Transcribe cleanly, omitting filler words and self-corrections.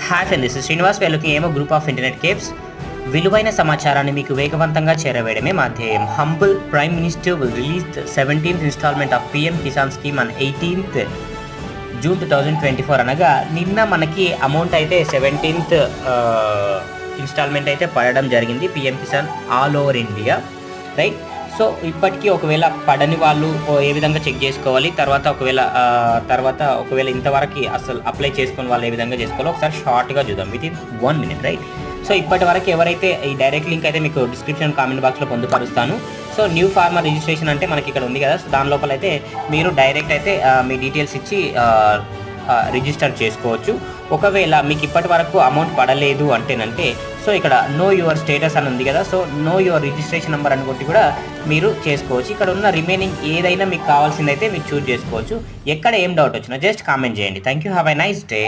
Hi friend, this is Srinivas. We're looking ఏమో group of internet caves. విలువైన సమాచారాన్ని మీకు వేగవంతంగా చేరవేయడమే మా ధ్యేయం. Humble prime minister will release the 17th instalment of PM Kisan scheme on 18th June 2024 అనగా నిన్న మనకి అమౌంట్ అయితే 17th ఇన్స్టాల్మెంట్ అయితే పడడం జరిగింది PM Kisan all over India, right. So ఇప్పటికీ ఒకవేళ పడని వాళ్ళు ఏ విధంగా చెక్ చేసుకోవాలి, తర్వాత ఒకవేళ ఇంతవరకు అసలు అప్లై చేసుకుని వాళ్ళు ఏ విధంగా చేసుకోవాలో ఒకసారి షార్ట్గా చూద్దాం with in 1 minute, right. So ఇప్పటి వరకు ఎవరైతే ఈ డైరెక్ట్ లింక్ అయితే మీకు డిస్క్రిప్షన్ కామెంట్ బాక్స్లో పొందుపరుస్తాను. సో న్యూ ఫార్మర్ రిజిస్ట్రేషన్ అంటే మనకి ఇక్కడ ఉంది కదా, సో దాని లోపల అయితే మీరు డైరెక్ట్ అయితే మీ డీటెయిల్స్ ఇచ్చి రిజిస్టర్ చేసుకోవచ్చు. ఒకవేళ మీకు ఇప్పటి వరకు అమౌంట్ పడలేదు అంటేనంటే సో ఇక్కడ నో యువర్ స్టేటస్ అని ఉంది కదా, so know your registration number అని కొట్టి కూడా మీరు చేసుకోవచ్చు. ఇక్కడ ఉన్న రిమైనింగ్ ఏదైనా మీకు కావాల్సిందైతే మీరు చూస్ చేసుకోవచ్చు. ఎక్కడ ఏం డౌట్ వచ్చినా జస్ట్ కామెంట్ చేయండి. Thank you, have a nice day.